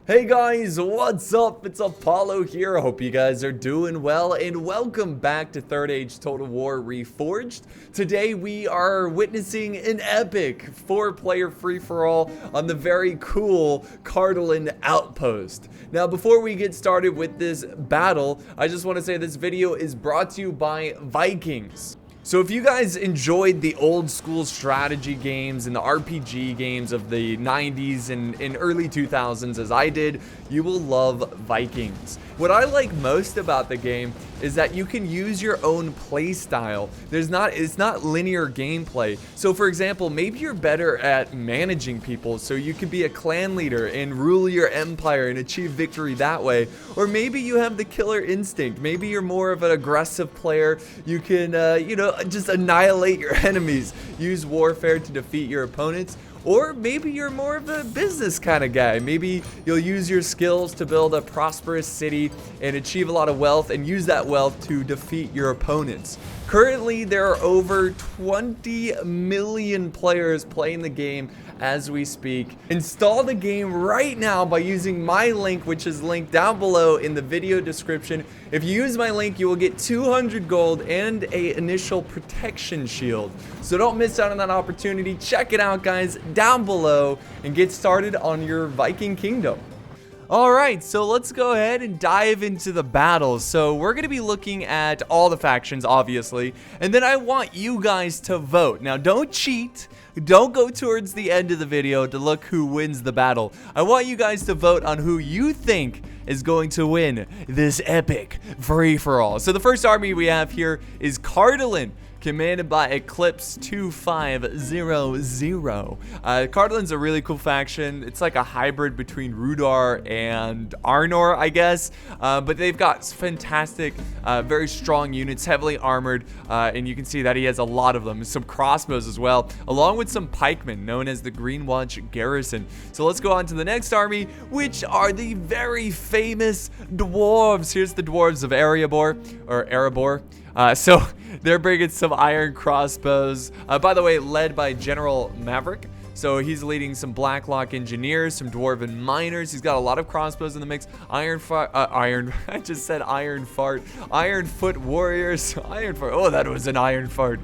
Hey guys, what's up? It's Apollo here. I hope you guys are doing well and welcome back to Third Age Total War Reforged. Today we are witnessing an epic 4-player free-for-all on the very cool CARDOLAN Outpost. Now before we get started with this battle, I just want to say this video is brought to you by Vikings. So if you guys enjoyed the old school strategy games and the RPG games of the 90s and early 2000s as I did, you will love Vikings. What I like most about the game is that you can use your own play style. It's not linear gameplay. So for example, maybe you're better at managing people, so you could be a clan leader and rule your empire and achieve victory that way. Or maybe you have the killer instinct. Maybe you're more of an aggressive player. You can, just annihilate your enemies. Use warfare to defeat your opponents. Or maybe you're more of a business kind of guy. Maybe you'll use your skills to build a prosperous city and achieve a lot of wealth and use that wealth to defeat your opponents. Currently, there are over 20 million players playing the game as we speak. Install the game right now by using my link, which is linked down below in the video description. If you use my link, you will get 200 gold and an initial protection shield. So don't miss out on that opportunity. Check it out, guys, down below and get started on your Viking kingdom. Alright, so let's go ahead and dive into the battles. So we're going to be looking at all the factions, obviously, and then I want you guys to vote. Now, don't cheat. Don't go towards the end of the video to look who wins the battle. I want you guys to vote on who you think is going to win this epic free-for-all. So the first army we have here is CARDOLAN, commanded by Eclipse 2500. CARDOLAN's a really cool faction. It's like a hybrid between Rudar and Arnor, I guess. But they've got fantastic, very strong units, heavily armored. And you can see that he has a lot of them. Some crossbows as well, along with some pikemen, known as the Greenwatch Garrison. So let's go on to the next army, which are the very famous dwarves. Here's the Dwarves of Erebor, or Erebor. So they're bringing some iron crossbows, by the way, led by General Maverick. So he's leading some Blacklock engineers, some Dwarven miners. He's got a lot of crossbows in the mix. I just said iron fart. Iron foot warriors. Iron fart. Oh, that was an iron fart.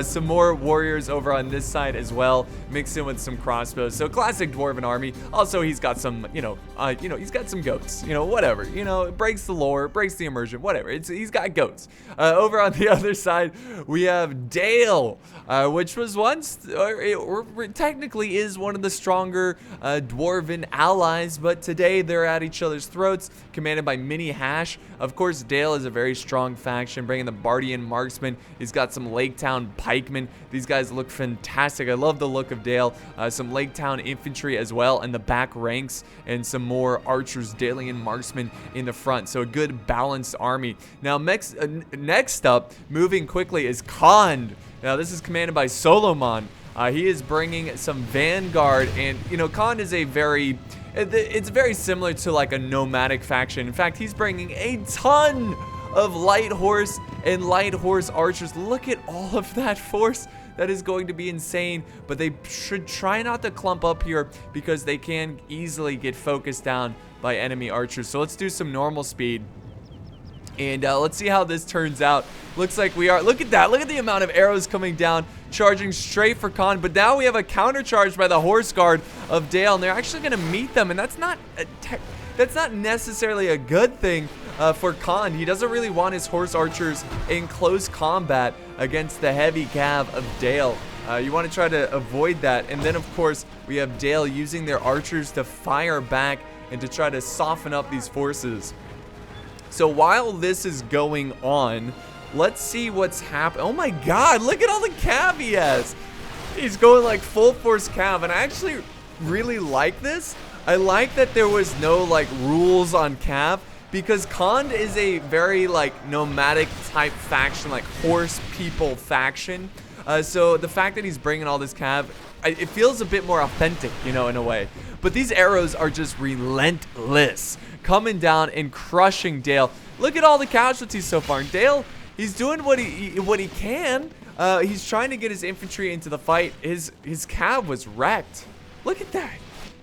Some more warriors over on this side as well, mixed in with some crossbows. So classic Dwarven army. Also, he's got some, he's got some goats. Whatever. It breaks the lore, breaks the immersion, whatever. He's got goats. Over on the other side, we have Dale, which was once, or technically is one of the stronger Dwarven allies, but today they're at each other's throats, commanded by Mini Hash. Of course, Dale is a very strong faction, bringing the Bardian marksman. He's got some Lake Town pikemen. These guys look fantastic. I love the look of Dale. Some Lake Town infantry as well in the back ranks, and some more archers, Dalian marksmen in the front. So a good balanced army. Now next up, moving quickly, is Khand. Now this is commanded by Solomon. He is bringing some Vanguard, and Khand is it's very similar to like a nomadic faction. In fact, he's bringing a ton of light horse and light horse archers. Look at all of that force. That is going to be insane, but they should try not to clump up here because they can easily get focused down by enemy archers. So let's do some normal speed. And let's see how this turns out. Looks like we are. Look at that. Look at the amount of arrows coming down, charging straight for Khand. But now we have a counter charge by the horse guard of Dale, and they're actually going to meet them. And that's not necessarily a good thing for Khand. He doesn't really want his horse archers in close combat against the heavy cav of Dale. You want to try to avoid that. And then, of course, we have Dale using their archers to fire back and to try to soften up these forces. So while this is going on, let's see what's happening. Oh my god, look at all the cav he has. He's going like full force cav, and I actually really like this. I like that there was no like rules on cav, because Khand is a very like nomadic type faction, like horse people faction. So the fact that he's bringing all this cav, it feels a bit more authentic, in a way. But these arrows are just relentless, coming down and crushing Dale. Look at all the casualties so far. And Dale, he's doing what he can. He's trying to get his infantry into the fight. His cav was wrecked. Look at that.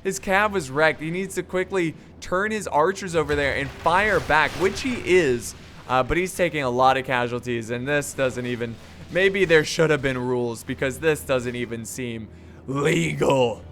his cav was wrecked. He needs to quickly turn his archers over there and fire back, which he is. But he's taking a lot of casualties, and this doesn't even... Maybe there should have been rules, because this doesn't even seem legal.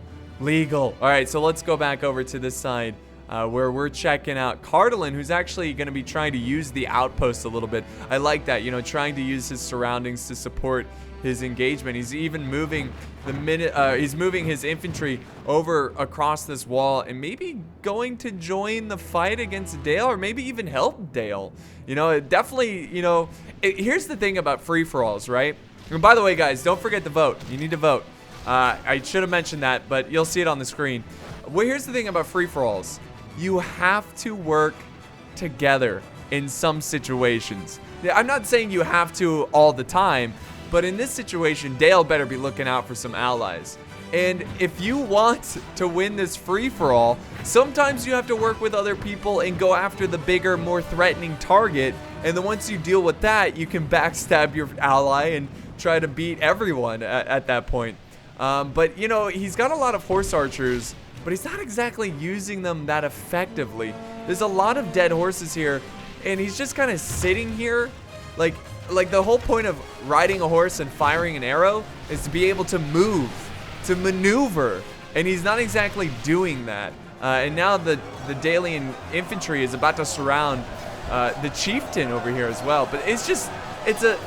All right, so let's go back over to this side where we're checking out CARDOLAN, who's actually going to be trying to use the outpost a little bit. I like that, you know, trying to use his surroundings to support his engagement. He's even moving he's moving his infantry over across this wall and maybe going to join the fight against Dale, or maybe even help Dale. You know, it definitely, you know, here's the thing about free-for-alls, right? And by the way, guys, don't forget to vote. You need to vote. I should have mentioned that, but you'll see it on the screen. Well, here's the thing about free-for-alls. You have to work together in some situations. I'm not saying you have to all the time, but in this situation, Dale better be looking out for some allies. And if you want to win this free-for-all, sometimes you have to work with other people and go after the bigger, more threatening target. And then once you deal with that, you can backstab your ally and try to beat everyone at that point. But, you know, he's got a lot of horse archers, but he's not exactly using them that effectively. There's a lot of dead horses here, and he's just kind of sitting here. Like the whole point of riding a horse and firing an arrow is to be able to move, to maneuver, and he's not exactly doing that. And now the Dalian infantry is about to surround the chieftain over here as well. But it's just,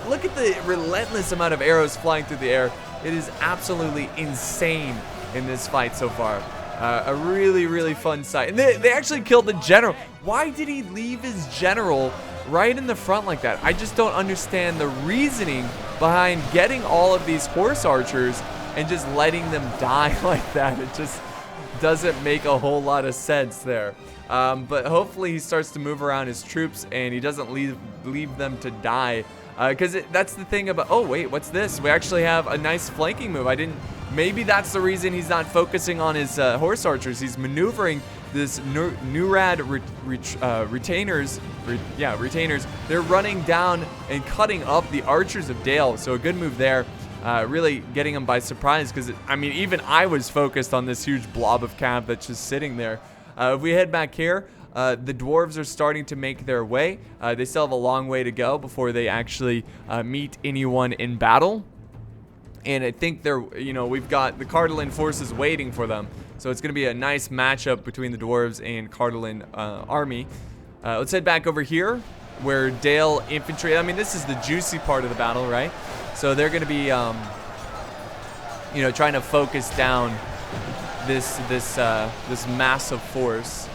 look at the relentless amount of arrows flying through the air. It is absolutely insane in this fight so far. A really, really fun sight. And they actually killed the general. Why did he leave his general right in the front like that? I just don't understand the reasoning behind getting all of these horse archers and just letting them die like that. It just doesn't make a whole lot of sense there. But hopefully he starts to move around his troops and he doesn't leave them to die. Because that's the thing about... Oh, wait, what's this? We actually have a nice flanking move. Maybe that's the reason he's not focusing on his horse archers. He's maneuvering this Nurad retainers. They're running down and cutting up the archers of Dale. So a good move there. Really getting him by surprise, because, I mean, even I was focused on this huge blob of cav that's just sitting there. If we head back here, the dwarves are starting to make their way. They still have a long way to go before they actually meet anyone in battle. And I think we've got the CARDOLAN forces waiting for them. So it's going to be a nice matchup between the dwarves and CARDOLAN army. Let's head back over here where Dale infantry, I mean, this is the juicy part of the battle, right? So they're going to be, trying to focus down this massive force.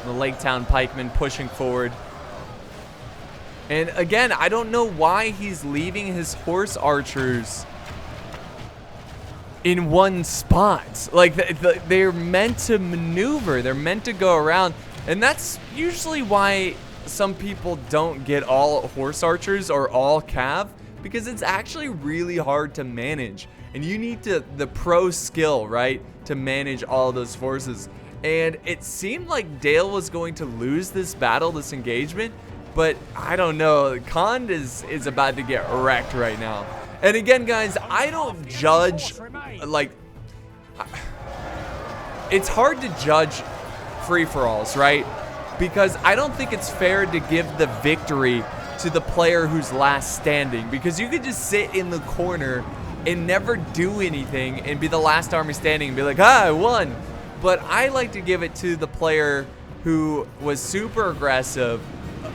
The Lake Town pikemen pushing forward. And again, I don't know why he's leaving his horse archers in one spot. Like, they're meant to maneuver. They're meant to go around. And that's usually why some people don't get all horse archers or all cav, because it's actually really hard to manage. And you need the pro skill, right, to manage all those forces. And it seemed like Dale was going to lose this battle, this engagement. But I don't know, Khan is about to get wrecked right now. And again, guys, I don't judge, like, it's hard to judge free-for-alls, right? Because I don't think it's fair to give the victory to the player who's last standing. Because you could just sit in the corner and never do anything and be the last army standing and be like, I won. But I like to give it to the player who was super aggressive,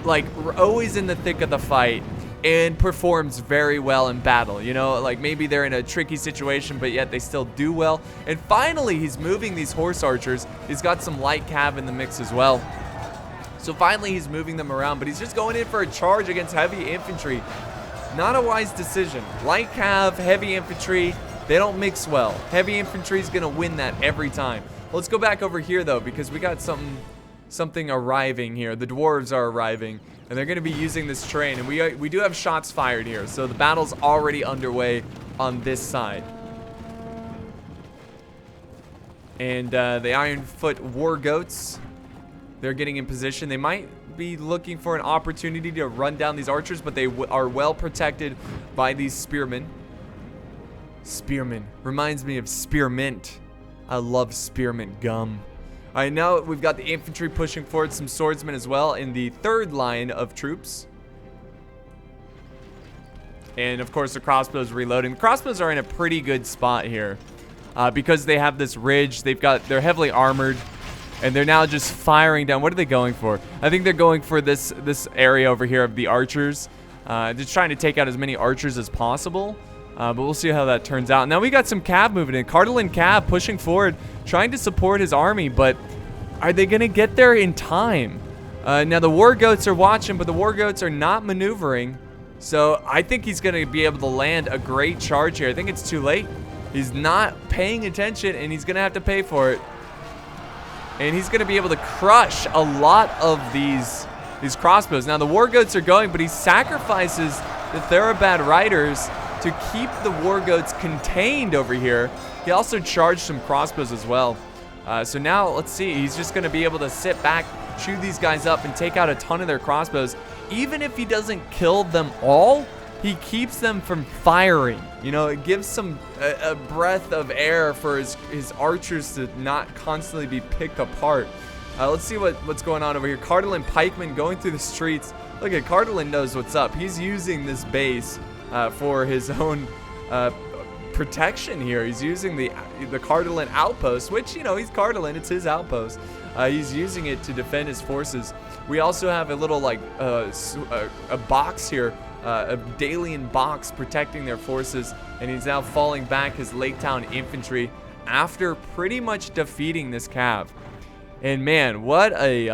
like always in the thick of the fight, and performs very well in battle. You know, like maybe they're in a tricky situation, but yet they still do well. And finally, he's moving these horse archers. He's got some light cav in the mix as well. So finally, he's moving them around, but he's just going in for a charge against heavy infantry. Not a wise decision. Light cav, heavy infantry, they don't mix well. Heavy infantry is going to win that every time. Let's go back over here, though, because we got something arriving here. The dwarves are arriving, and they're going to be using this terrain. And we do have shots fired here, so the battle's already underway on this side. And the Ironfoot war goats, they're getting in position. They might be looking for an opportunity to run down these archers, but they are well protected by these spearmen. Spearman. Reminds me of spearmint. I love spearmint gum. All right, now we've got the infantry pushing forward, some swordsmen as well in the third line of troops. And of course the crossbows reloading. The crossbows are in a pretty good spot here because they have this ridge. They're heavily armored, and they're now just firing down. What are they going for? I think they're going for this area over here of the archers. Just trying to take out as many archers as possible. But we'll see how that turns out. Now we got some cav moving in. Cardolan cav pushing forward, trying to support his army, but are they gonna get there in time? Now the war goats are watching, but the war goats are not maneuvering. So I think he's gonna be able to land a great charge here. I think it's too late. He's not paying attention, and he's gonna have to pay for it. And he's gonna be able to crush a lot of these crossbows. Now the war goats are going, but he sacrifices the Therabad riders to keep the war goats contained over here. He also charged some crossbows as well. So now let's see, he's just gonna be able to sit back, chew these guys up, and take out a ton of their crossbows. Even if he doesn't kill them all, he keeps them from firing. You know, it gives some a breath of air for his archers to not constantly be picked apart. Let's see what's going on over here. Cardolan pikemen going through the streets. Look at Cardolan knows what's up. He's using this base for his own protection here. He's using the Cardolan outpost, which, you know, he's Cardolan, it's his outpost. He's using it to defend his forces. We also have a little like a box here, a Dalian box protecting their forces, and he's now falling back his Lake Town infantry after pretty much defeating this cav. And man, what a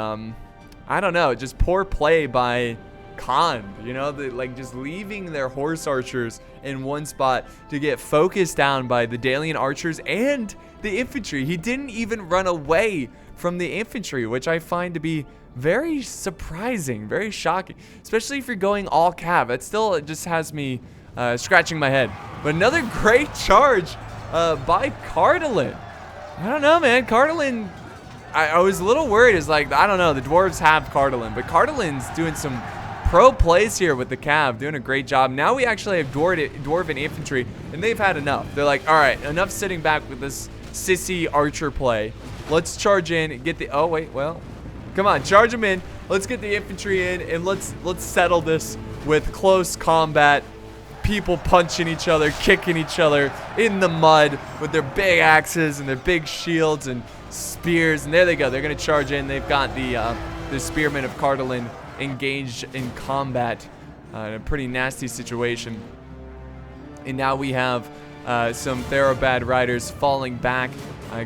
I don't know, just poor play by Khan, you know, like just leaving their horse archers in one spot to get focused down by the Dalian archers and the infantry. He didn't even run away from the infantry, which I find to be very surprising, very shocking, especially if you're going all cav. It still just has me scratching my head. But another great charge by Cardolan. I don't know, man. Cardolan, I was a little worried. It's like, I don't know, the dwarves have Cardolan, but Cardolan's doing some pro plays here with the cav, doing a great job. Now we actually have dwarven infantry, and they've had enough. They're like, all right, enough sitting back with this sissy archer play. Let's charge in and get the, oh wait, well, come on, charge them in. Let's get the infantry in, and let's settle this with close combat. People punching each other, kicking each other in the mud with their big axes and their big shields and spears. And there they go. They're gonna charge in. They've got the spearmen of Cardolan engaged in combat in a pretty nasty situation. And now we have some Therabad riders falling back,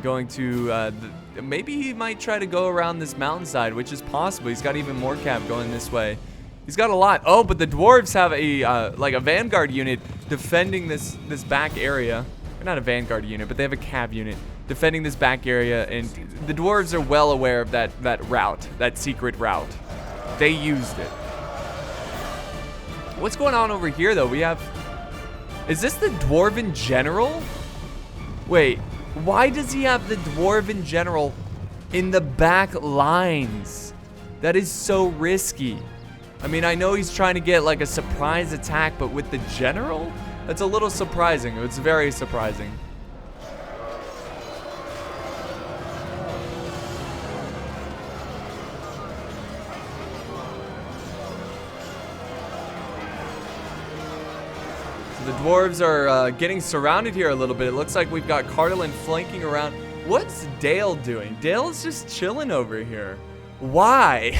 going to maybe he might try to go around this mountainside, which is possible. He's got even more cav going this way. He's got a lot. Oh, but the dwarves have a like a vanguard unit defending this back area. They're not a vanguard unit, but they have a cav unit defending this back area, and the dwarves are well aware of that route, that secret route. They used it. What's going on over here, though? We have... Is this the dwarven general? Wait, why does he have the dwarven general in the back lines? That is so risky. I mean, I know he's trying to get like a surprise attack, but with the general? That's a little surprising. It's very surprising. So the dwarves are getting surrounded here a little bit. It looks like we've got Cardolan flanking around. What's Dale doing? Dale's just chilling over here. Why?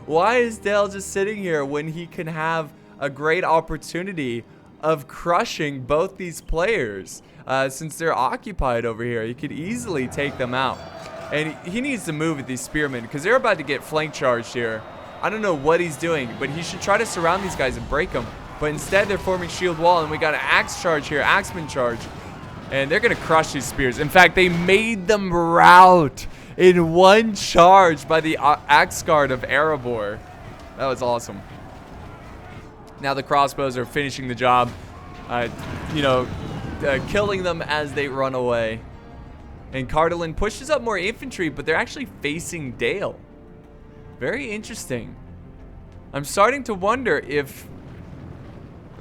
Why is Dale just sitting here when he can have a great opportunity of crushing both these players? Since they're occupied over here, he could easily take them out. And he needs to move with these spearmen because they're about to get flank charged here. I don't know what he's doing, but he should try to surround these guys and break them. But instead, they're forming shield wall, and we got an axe charge here, axeman charge. And they're going to crush these spears. In fact, they made them rout in one charge by the Axe Guard of Erebor. That was awesome. Now the crossbows are finishing the job, killing them as they run away. And Cardolan pushes up more infantry, but they're actually facing Dale. Very interesting. I'm starting to wonder if,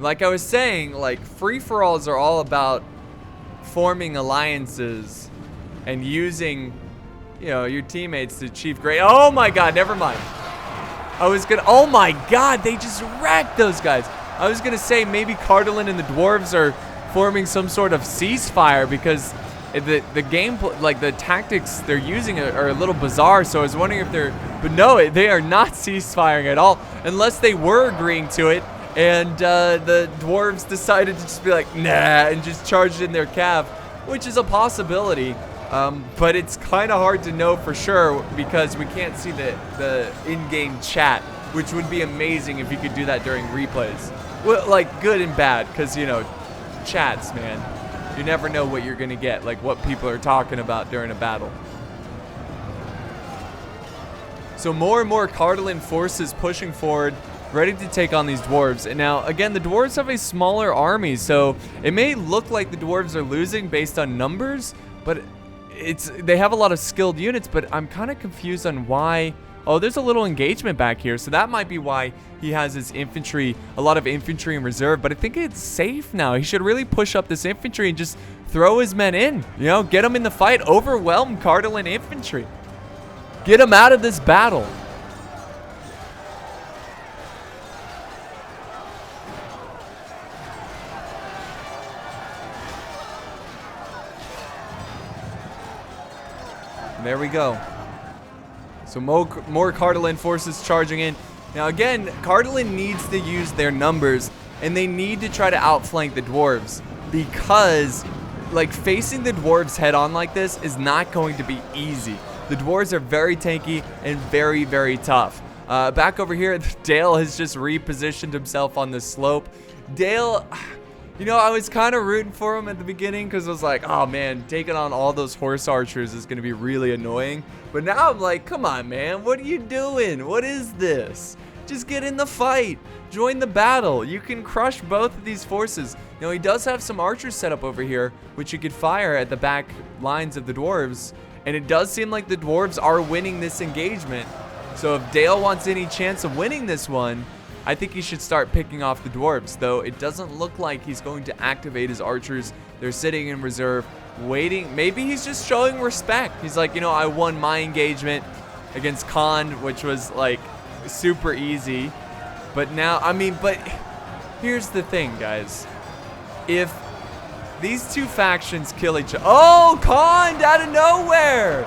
like I was saying, like free-for-alls are all about forming alliances and using, you know, your teammates to achieve great. Oh my God, never mind. I was gonna, oh my God, they just wrecked those guys. I was gonna say maybe Cardolan and the dwarves are forming some sort of ceasefire because the game, like the tactics they're using are a little bizarre. So I was wondering if they're, but no, they are not ceasefiring at all, unless they were agreeing to it. And the dwarves decided to just be like, nah, and just charged in their cav, which is a possibility. But it's kind of hard to know for sure because we can't see the in-game chat, which would be amazing if you could do that during replays. Well, like good and bad, because, you know, chats, man. You never know what you're going to get, like what people are talking about during a battle. So more and more Cardolan forces pushing forward, ready to take on these dwarves. And now, again, the dwarves have a smaller army, so it may look like the dwarves are losing based on numbers, but they have a lot of skilled units, but I'm kind of confused on why. Oh, there's a little engagement back here, so that might be why he has his infantry, a lot of infantry in reserve, but I think it's safe now. He should really push up this infantry and just throw his men in, you know, get them in the fight, overwhelm Cardolan infantry. Get them out of this battle. And there we go. So more Cardolan forces charging in. Now again, Cardolan needs to use their numbers, and they need to try to outflank the dwarves, because like facing the dwarves head on like this is not going to be easy. The dwarves are very tanky and very, very tough. Back over here, Dale has just repositioned himself on the slope. Dale, you know, I was kind of rooting for him at the beginning because I was like, oh man, taking on all those horse archers is going to be really annoying. But now I'm like, come on, man, what are you doing? What is this? Just get in the fight. Join the battle. You can crush both of these forces. You know, he does have some archers set up over here, which he could fire at the back lines of the dwarves. And it does seem like the dwarves are winning this engagement. So if Dale wants any chance of winning this one, I think he should start picking off the dwarves, though it doesn't look like he's going to activate his archers. They're sitting in reserve, waiting. Maybe he's just showing respect. He's like, you know, I won my engagement against Khan, which was like super easy. But now, I mean, but here's the thing, guys. If these two factions kill each other. Oh, Khan out of nowhere.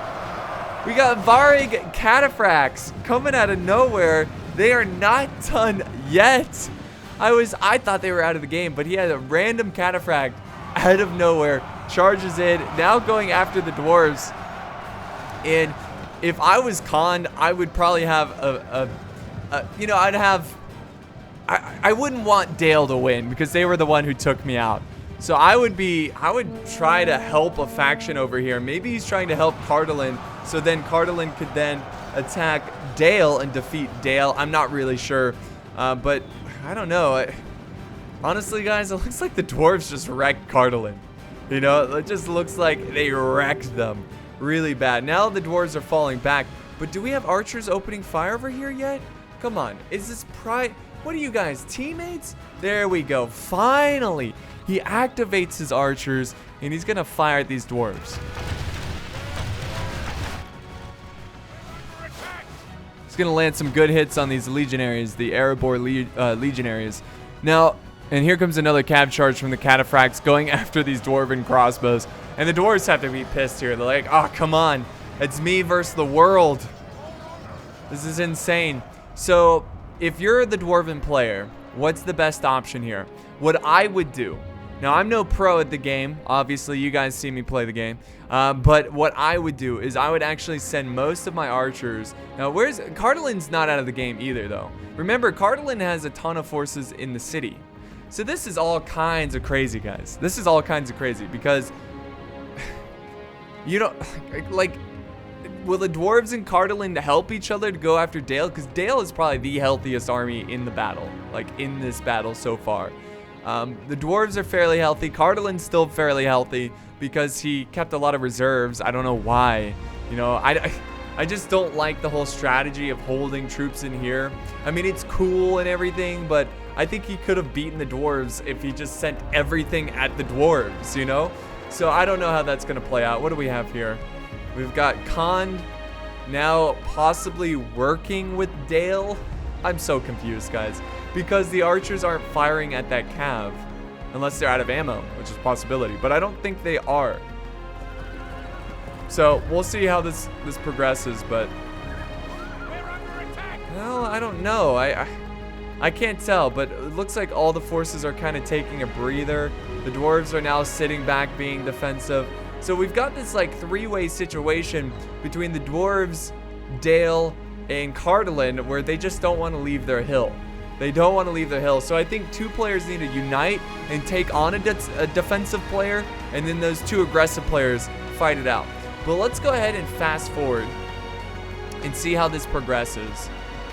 We got Varig Cataphracts coming out of nowhere. They are not done yet. I thought they were out of the game, but he had a random cataphract out of nowhere, charges in, now going after the dwarves. And if I was Khan, I would probably have you know, I wouldn't want Dale to win because they were the one who took me out. So I would try to help a faction over here. Maybe he's trying to help Cardolan, so then Cardolan could then attack Dale and defeat Dale. I'm not really sure, but I don't know. Honestly, guys, it looks like the dwarves just wrecked Cardolan. You know, it just looks like they wrecked them really bad. Now the dwarves are falling back, but do we have archers opening fire over here yet? Come on, is this pride? What are you guys, teammates? There we go, finally. He activates his archers, and he's gonna fire at these dwarves. He's gonna land some good hits on these legionaries, the Erebor legionaries. Now, and here comes another cav charge from the cataphracts going after these dwarven crossbows. And the dwarves have to be pissed here. They're like, oh, come on. It's me versus the world. This is insane. So, if you're the dwarven player, what's the best option here? What I would do. Now, I'm no pro at the game. Obviously, you guys see me play the game. But what I would do is I would actually send most of my archers. Now, Cardolan's not out of the game either, though. Remember, Cardolan has a ton of forces in the city. So this is all kinds of crazy, guys. This is all kinds of crazy because you don't, like, will the dwarves and Cardolan help each other to go after Dale? Because Dale is probably the healthiest army in the battle, like in this battle so far. The dwarves are fairly healthy. Cardolan's still fairly healthy because he kept a lot of reserves. I don't know why. You know, I just don't like the whole strategy of holding troops in here. I mean, it's cool and everything, but I think he could have beaten the dwarves if he just sent everything at the dwarves, you know? So I don't know how that's going to play out. What do we have here? We've got Khan now possibly working with Dale. I'm so confused, guys, because the archers aren't firing at that cav unless they're out of ammo, which is a possibility, but I don't think they are. So we'll see how this progresses, but well, I don't know. I can't tell, but it looks like all the forces are kind of taking a breather. The dwarves are now sitting back being defensive. So we've got this like three-way situation between the dwarves, Dale, and CARDOLAN, where they just don't want to leave their hill. They don't want to leave their hill. So I think two players need to unite and take on a defensive player, and then those two aggressive players fight it out. But let's go ahead and fast forward and see how this progresses.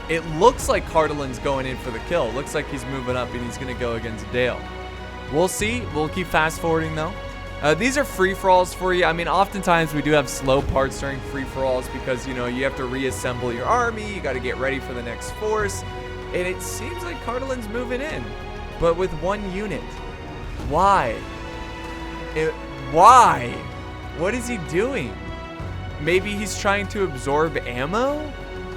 It looks like CARDOLAN's going in for the kill. Looks like he's moving up and he's going to go against Dale. We'll see. We'll keep fast forwarding though. These are free-for-alls for you. I mean, oftentimes we do have slow parts during free-for-alls because, you know, you have to reassemble your army. You got to get ready for the next force. And it seems like CARDOLAN's moving in, but with one unit. Why? Why? What is he doing? Maybe he's trying to absorb ammo?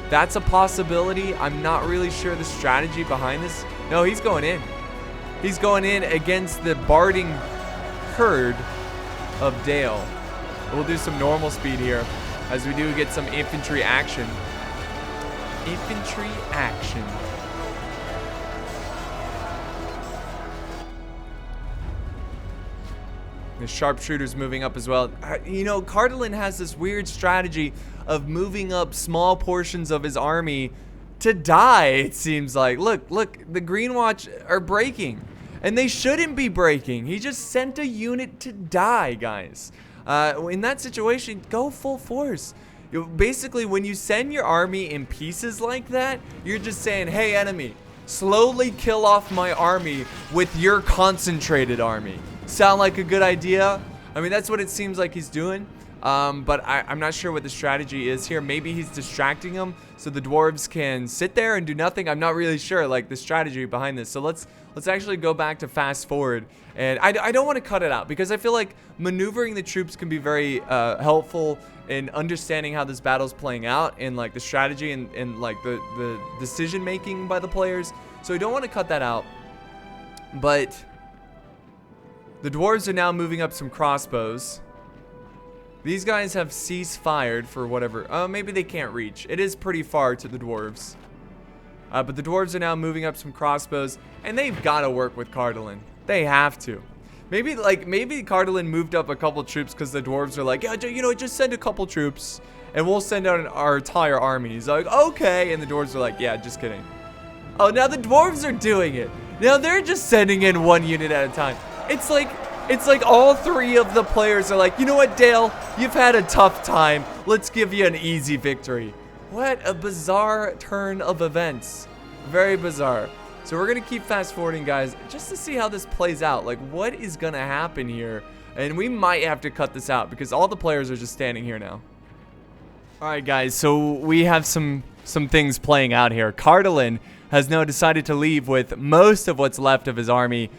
That's a possibility. I'm not really sure the strategy behind this. No, he's going in. He's going in against the barding herd of Dale. We'll do some normal speed here as we do get some infantry action. Infantry action. The sharpshooter's moving up as well. You know, CARDOLAN has this weird strategy of moving up small portions of his army to die, it seems like. Look, the Green Watch are breaking. And they shouldn't be breaking. He just sent a unit to die, guys. In that situation, go full force. Basically, when you send your army in pieces like that, you're just saying, hey, enemy, slowly kill off my army with your concentrated army. Sound like a good idea? I mean, that's what it seems like he's doing. But I'm not sure what the strategy is here. Maybe he's distracting them so the dwarves can sit there and do nothing. I'm not really sure, like, the strategy behind this. So let's actually go back to fast forward. And I don't want to cut it out because I feel like maneuvering the troops can be very helpful in understanding how this battle's playing out and like the strategy and like the decision making by the players. So I don't want to cut that out. But the dwarves are now moving up some crossbows. These guys have ceased fired for whatever. Maybe they can't reach. It is pretty far to the dwarves. But the dwarves are now moving up some crossbows, and they've got to work with CARDOLAN. They have to. Maybe CARDOLAN moved up a couple troops because the dwarves are like, yeah, you know, just send a couple troops, and we'll send out our entire army. He's like, okay, and the dwarves are like, yeah, just kidding. Oh, now the dwarves are doing it. Now they're just sending in one unit at a time. It's like all three of the players are like, you know what, Dale? You've had a tough time. Let's give you an easy victory. What a bizarre turn of events. Very bizarre. So we're going to keep fast forwarding, guys, just to see how this plays out. Like, what is going to happen here? And we might have to cut this out because all the players are just standing here now. All right, guys, so we have some things playing out here. CARDOLAN has now decided to leave with most of what's left of his army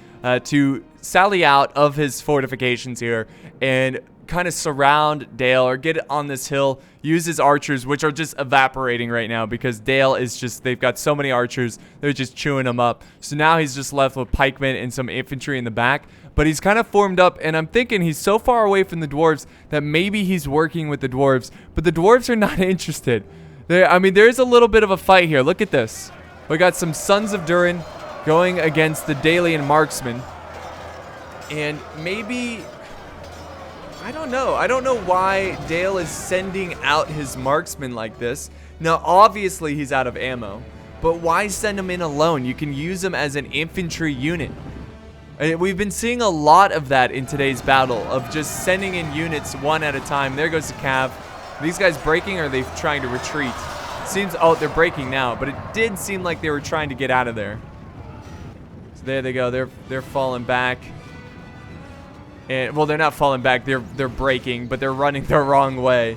to sally out of his fortifications here and kind of surround Dale or get on this hill, use his archers, which are just evaporating right now because Dale is just, they've got so many archers, they're just chewing them up. So now he's just left with pikemen and some infantry in the back, but he's kind of formed up, and I'm thinking he's so far away from the dwarves that maybe he's working with the dwarves, but the dwarves are not interested. I mean, there is a little bit of a fight here. Look at this. We got some Sons of Durin going against the Dalian marksmen. And maybe, I don't know. I don't know why Dale is sending out his marksmen like this. Now, obviously, he's out of ammo. But why send him in alone? You can use him as an infantry unit. We've been seeing a lot of that in today's battle, of just sending in units one at a time. There goes the cav. Are these guys breaking, or are they trying to retreat? Seems, oh, they're breaking now, but it did seem like they were trying to get out of there. So there they go. They're falling back. And, well, they're not falling back. They're breaking, but they're running the wrong way.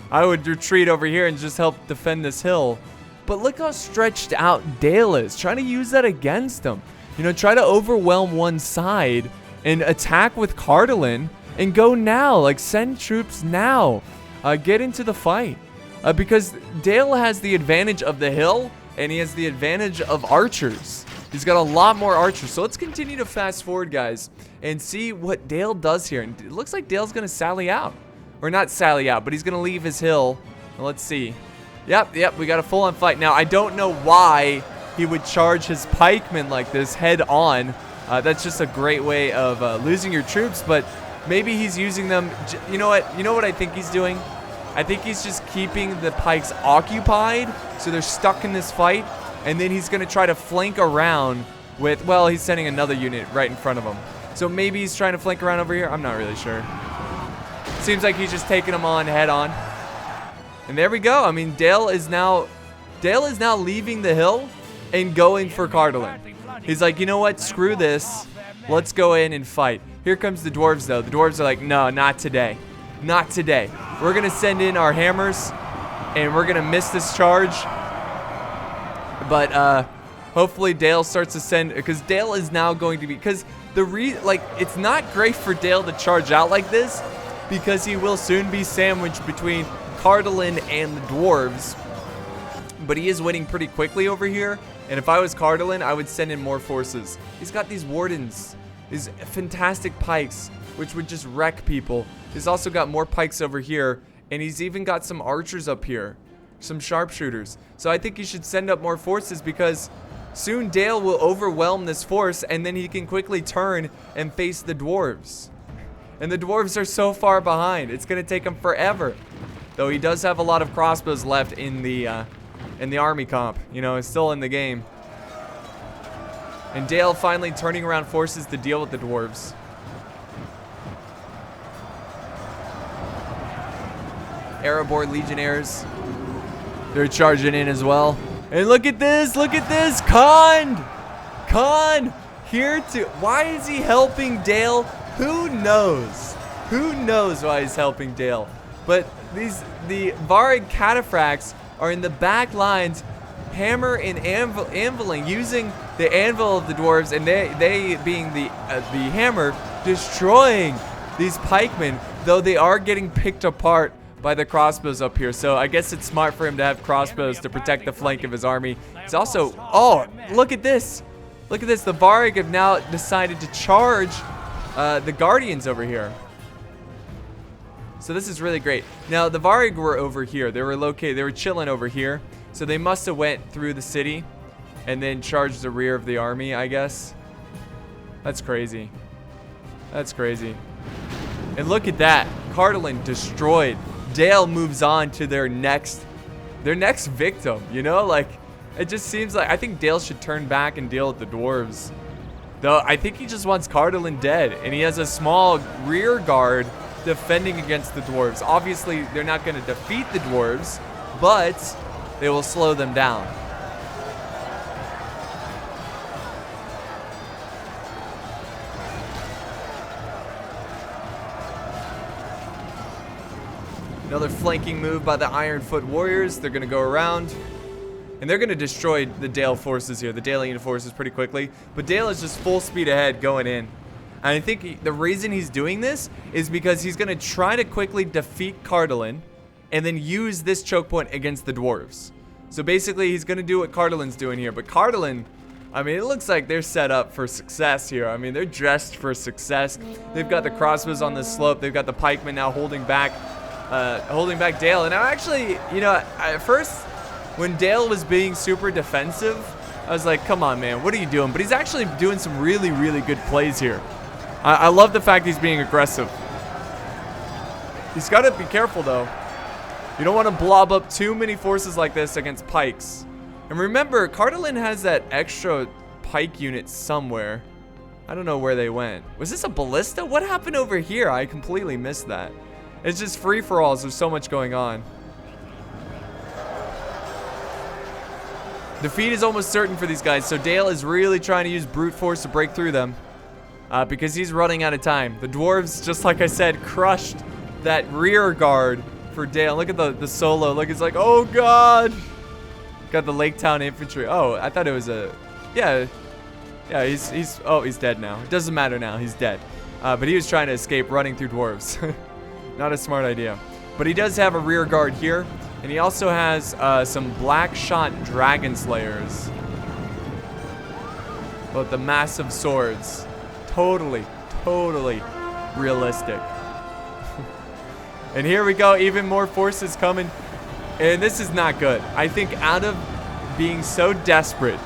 I would retreat over here and just help defend this hill. But look how stretched out Dale is. Trying to use that against him. You know, try to overwhelm one side and attack with CARDOLAN and go now. Like, send troops now. Get into the fight. Because Dale has the advantage of the hill, and he has the advantage of archers. He's got a lot more archers. So let's continue to fast forward, guys, and see what Dale does here. And it looks like Dale's going to sally out. Or not sally out, but he's going to leave his hill. Let's see. Yep, we got a full-on fight. Now, I don't know why he would charge his pikemen like this head on. That's just a great way of losing your troops, but maybe he's using them. You know what? You know what I think he's doing? I think he's just keeping the pikes occupied, so they're stuck in this fight, and then he's going to try to flank around with, well, he's sending another unit right in front of him. So maybe he's trying to flank around over here. I'm not really sure. Seems like he's just taking them on head on. And there we go. I mean, Dale is now leaving the hill and going for CARDOLAN. He's like, you know what? Screw this. Let's go in and fight. Here comes the dwarves, though. The dwarves are like, no, not today. Not today. We're going to send in our hammers, and we're going to miss this charge. But hopefully Dale starts to send, because Dale is now going to be, because it's not great for Dale to charge out like this, because he will soon be sandwiched between CARDOLAN and the dwarves. But he is winning pretty quickly over here. And if I was CARDOLAN, I would send in more forces. He's got these wardens, these fantastic pikes, which would just wreck people. He's also got more pikes over here. And he's even got some archers up here, some sharpshooters. So I think he should send up more forces, because soon Dale will overwhelm this force, and then he can quickly turn and face the dwarves. And the dwarves are so far behind. It's going to take him forever. Though he does have a lot of crossbows left in the army comp. You know, it's still in the game. And Dale finally turning around forces to deal with the dwarves. Erebor legionnaires. They're charging in as well. And look at this. Look at this. Khan here to... Why is he helping Dale? Who knows? Who knows why he's helping Dale? But the Varg cataphracts are in the back lines, hammer and anviling, using the anvil of the dwarves, and they being the hammer, destroying these pikemen, though they are getting picked apart by the crossbows up here. So I guess it's smart for him to have crossbows to protect the flank of his army. He's also, oh, look at this. Look at this. The Varg have now decided to charge the Guardians over here. So this is really great. Now, the Varg were over here. They were located, they were chilling over here. So they must have went through the city and then charged the rear of the army, I guess. That's crazy. That's crazy. And look at that. CARDOLAN destroyed. Dale moves on to their next victim, you know? Like, it just seems like, I think Dale should turn back and deal with the dwarves. Though, I think he just wants CARDOLAN dead. And he has a small rear guard defending against the dwarves. Obviously, they're not going to defeat the dwarves, but they will slow them down. Another flanking move by the Ironfoot Warriors. They're going to go around, and they're going to destroy the Dale forces here, the Dalian forces, pretty quickly. But Dale is just full speed ahead going in. And I think the reason he's doing this is because he's going to try to quickly defeat CARDOLAN and then use this choke point against the dwarves. So basically, he's going to do what CARDOLAN's doing here. But CARDOLAN, I mean, it looks like they're set up for success here. I mean, they're dressed for success. They've got the crossbows on this slope. They've got the pikemen now holding back Dale. And I actually, you know, at first, when Dale was being super defensive, I was like, come on, man, what are you doing? But he's actually doing some really, really good plays here. I love the fact he's being aggressive. He's got to be careful, though. You don't want to blob up too many forces like this against pikes. And remember, CARDOLAN has that extra pike unit somewhere. I don't know where they went. Was this a ballista? What happened over here? I completely missed that. It's just free-for-alls. There's so much going on. Defeat is almost certain for these guys, so Dale is really trying to use brute force to break through them. Because he's running out of time. The dwarves, just like I said, crushed that rear guard for Dale. Look at the solo. Look, it's like, oh god. Got the Lake Town infantry. Oh, I thought it was a, yeah, he's dead now. It doesn't matter now. He's dead. but he was trying to escape running through dwarves. Not a smart idea. But he does have a rear guard here, and he also has some black shot dragon slayers. But the massive swords, totally realistic. And here we go, even more forces coming. And this is not good. I think out of being so desperate,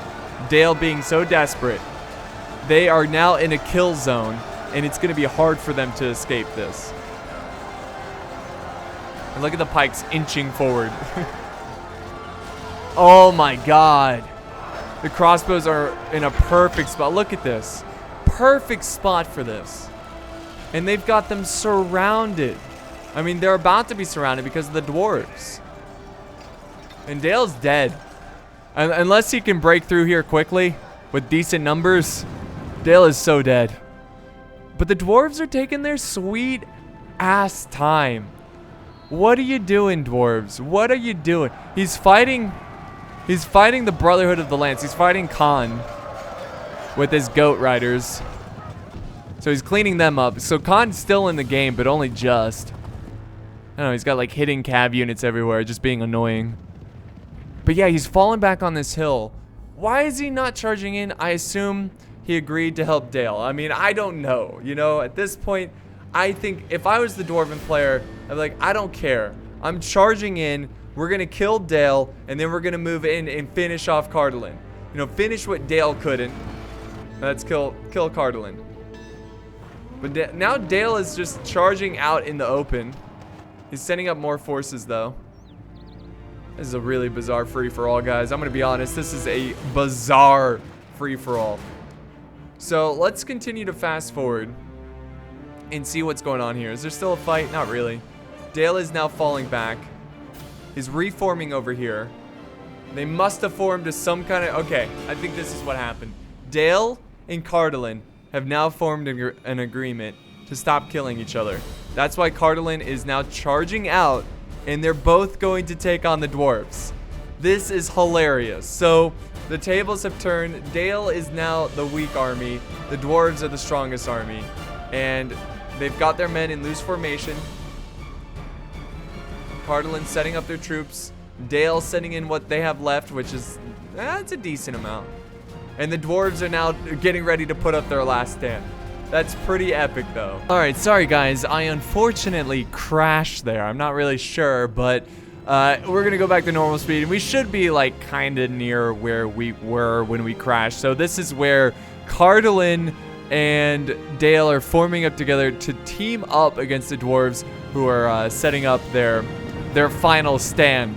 Dale being so desperate, they are now in a kill zone, and it's going to be hard for them to escape this. And look at the pikes inching forward. Oh my god. The crossbows are in a perfect spot. Look at this. Perfect spot for this. And they've got them surrounded. I mean, they're about to be surrounded because of the dwarves. And Dale's dead. Unless he can break through here quickly with decent numbers, Dale is so dead. But the dwarves are taking their sweet ass time. What are you doing, dwarves? What are you doing? He's fighting the Brotherhood of the Lance. He's fighting Khan with his goat riders. So he's cleaning them up. So Khan's still in the game, but only just. I don't know, he's got like hidden cav units everywhere, just being annoying. But yeah, he's fallen back on this hill. Why is he not charging in? I assume he agreed to help Dale. I mean, I don't know. You know, at this point, I think if I was the Dwarven player, I'd be like, I don't care. I'm charging in. We're going to kill Dale, and then we're going to move in and finish off CARDOLAN. You know, finish what Dale couldn't. Let's kill CARDOLAN. But now Dale is just charging out in the open. He's sending up more forces, though. This is a really bizarre free-for-all, guys. I'm going to be honest. This is a bizarre free-for-all. So let's continue to fast forward and see what's going on here. Is there still a fight? Not really. Dale is now falling back. He's reforming over here. They must have formed to some kind of... Okay, I think this is what happened. Dale and CARDOLAN have now formed an agreement to stop killing each other. That's why CARDOLAN is now charging out, and they're both going to take on the dwarves. This is hilarious. So the tables have turned. Dale is now the weak army. The dwarves are the strongest army. And they've got their men in loose formation. CARDOLAN setting up their troops. Dale sending in what they have left, which is, it's a decent amount. And the dwarves are now getting ready to put up their last stand. That's pretty epic, though. All right, sorry, guys. I unfortunately crashed there. I'm not really sure, but we're going to go back to normal speed. And we should be, like, kind of near where we were when we crashed. So this is where CARDOLAN and Dale are forming up together to team up against the dwarves who are setting up their final stand.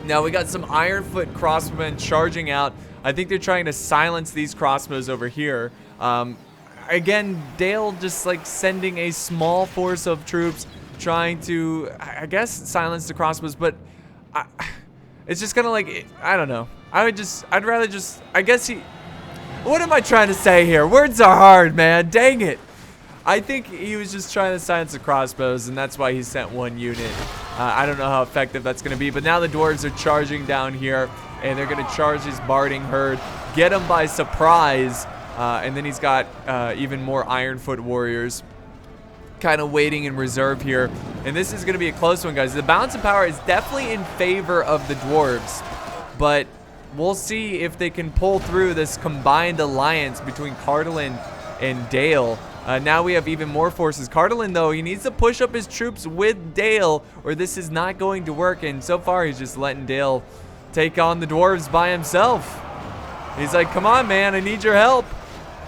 Now, we got some Ironfoot crossbowmen charging out. I think they're trying to silence these crossbows over here. Again, Dale just like sending a small force of troops trying to, I guess, silence the crossbows, but it's just kind of like, I don't know. I'd rather just, I guess what am I trying to say here? Words are hard, man. Dang it. I think he was just trying to silence the crossbows, and that's why he sent one unit. I don't know how effective that's going to be, but now the dwarves are charging down here, and they're going to charge his barding herd, get him by surprise. And then he's got even more Ironfoot warriors kind of waiting in reserve here. And this is going to be a close one, guys. The balance of power is definitely in favor of the dwarves. But we'll see if they can pull through this combined alliance between CARDOLAN and Dale. Now we have even more forces. CARDOLAN, though, he needs to push up his troops with Dale, or this is not going to work. And so far, he's just letting Dale take on the dwarves by himself. He's like, come on, man, I need your help.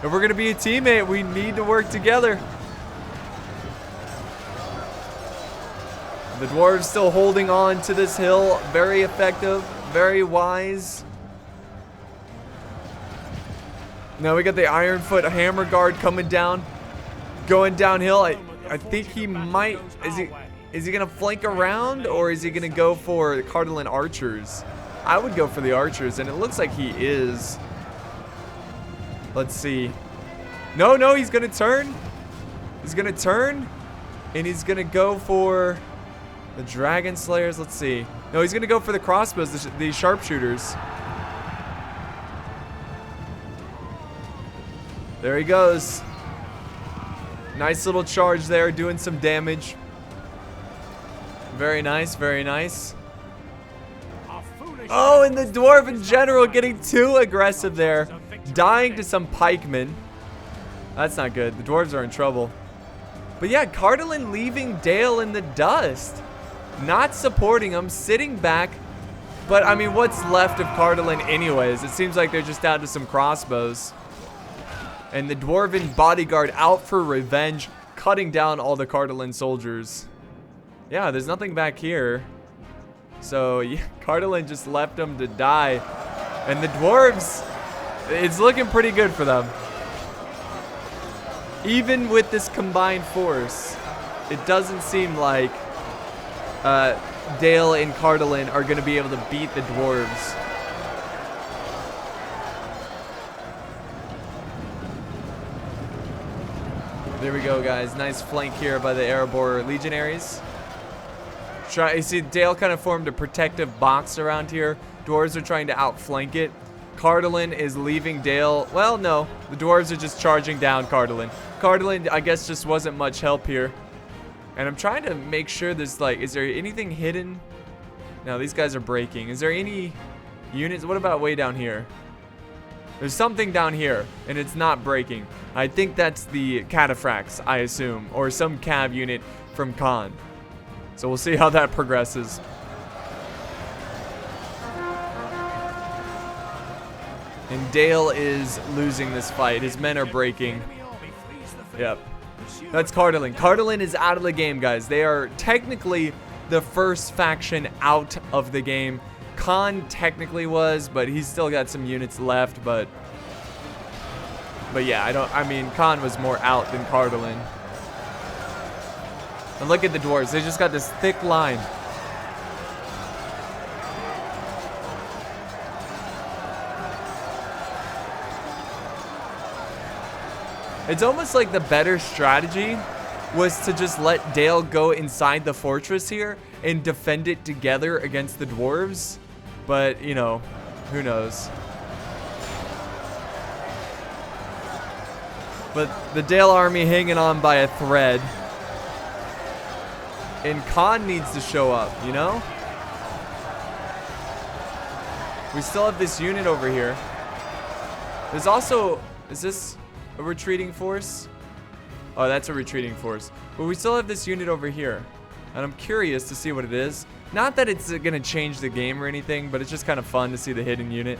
If we're going to be a teammate, we need to work together. The dwarves still holding on to this hill. Very effective. Very wise. Now we got the Ironfoot Hammer Guard coming down. Going downhill. I think he might... Is he going to flank around? Or is he going to go for CARDOLAN archers? I would go for the archers. And it looks like he is... Let's see. No, he's going to turn. He's going to turn. And he's going to go for the Dragon Slayers. Let's see. No, he's going to go for the crossbows, the sharpshooters. There he goes. Nice little charge there, doing some damage. Very nice, very nice. Oh, and the Dwarven general getting too aggressive there. Dying to some pikemen. That's not good. The dwarves are in trouble. But yeah, CARDOLAN leaving Dale in the dust. Not supporting him, sitting back. But I mean, what's left of CARDOLAN anyways? It seems like they're just down to some crossbows. And the Dwarven bodyguard out for revenge, cutting down all the CARDOLAN soldiers. Yeah, there's nothing back here. So yeah, CARDOLAN just left them to die. And the dwarves, it's looking pretty good for them. Even with this combined force, it doesn't seem like Dale and CARDOLAN are going to be able to beat the dwarves. There we go, guys. Nice flank here by the Erebor legionaries. You see, Dale kind of formed a protective box around here. Dwarves are trying to outflank it. CARDOLAN is leaving Dale. Well, no. The dwarves are just charging down CARDOLAN. CARDOLAN, I guess, just wasn't much help here. And I'm trying to make sure there's, like, is there anything hidden? No, these guys are breaking. Is there any units? What about way down here? There's something down here, and it's not breaking. I think that's the cataphracts, I assume, or some cav unit from Khan. So we'll see how that progresses. And Dale is losing this fight. His men are breaking. Yep. That's CARDOLAN. CARDOLAN is out of the game, guys. They are technically the first faction out of the game. Khan technically was, but he's still got some units left, but yeah, I mean, Khan was more out than CARDOLAN. And look at the dwarves. They just got this thick line. It's almost like the better strategy was to just let Dale go inside the fortress here and defend it together against the dwarves. But, you know, who knows. But the Dale army hanging on by a thread. And Khan needs to show up, you know? We still have this unit over here. There's also, is this a retreating force? Oh, that's a retreating force. But we still have this unit over here. And I'm curious to see what it is. Not that it's going to change the game or anything, but it's just kind of fun to see the hidden unit.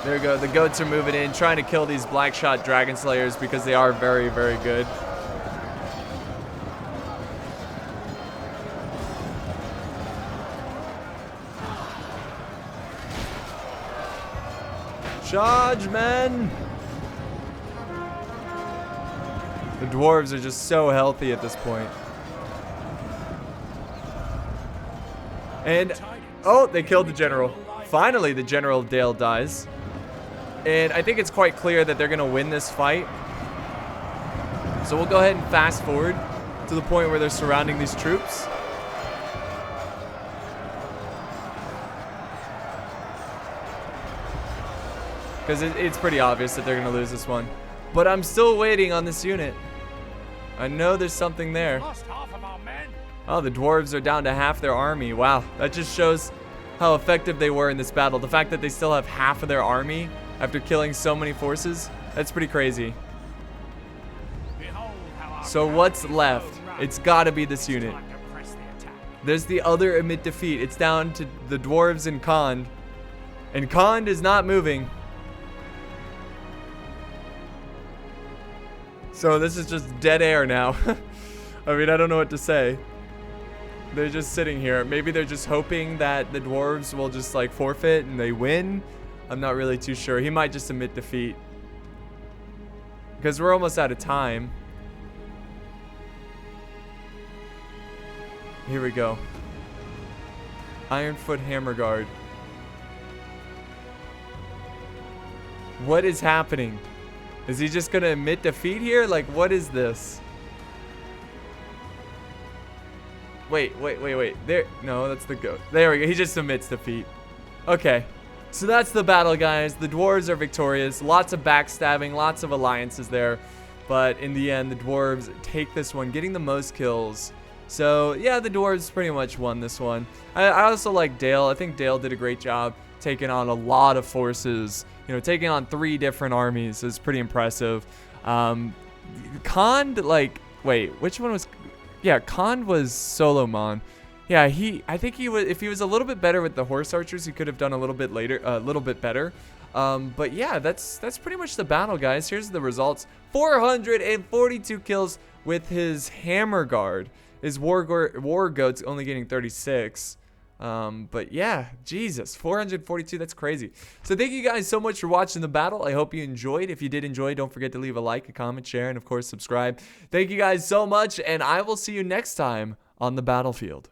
There we go. The goats are moving in, trying to kill these Blackshot Dragon Slayers because they are very, very good. Charge, men! The dwarves are just so healthy at this point. And, oh, they killed the general. Finally, the General of Dale dies. And I think it's quite clear that they're going to win this fight. So we'll go ahead and fast forward to the point where they're surrounding these troops. Because it's pretty obvious that they're going to lose this one. But I'm still waiting on this unit. I know there's something there. Oh, the dwarves are down to half their army. Wow, that just shows how effective they were in this battle. The fact that they still have half of their army after killing so many forces, that's pretty crazy. So what's left? It's got to be this unit. There's the other amid defeat. It's down to the dwarves and Khan. And Khan is not moving. So this is just dead air now. I mean, I don't know what to say. They're just sitting here. Maybe they're just hoping that the dwarves will just like forfeit and they win. I'm not really too sure. He might just admit defeat. Because we're almost out of time. Here we go. Ironfoot Hammerguard. What is happening? Is he just going to admit defeat here? Like, what is this? Wait. There. No, that's the goat. There we go. He just submits defeat. Okay. So that's the battle, guys. The dwarves are victorious. Lots of backstabbing, lots of alliances there. But in the end, the dwarves take this one, getting the most kills. So, yeah, the dwarves pretty much won this one. I also like Dale. I think Dale did a great job taking on a lot of forces. You know, taking on 3 different armies is pretty impressive. Khan, like, wait, which one was... Yeah, Khan was Solomon. Yeah, I think he was, if he was a little bit better with the horse archers, he could have done a little bit later, a little bit better. But yeah, that's pretty much the battle, guys. Here's the results: 442 kills with his hammer guard. His war goat's only getting 36. But yeah, Jesus, 442, that's crazy. So thank you guys so much for watching the battle. I hope you enjoyed. If you did enjoy, don't forget to leave a like, a comment, share, and of course subscribe. Thank you guys so much, and I will see you next time on the battlefield.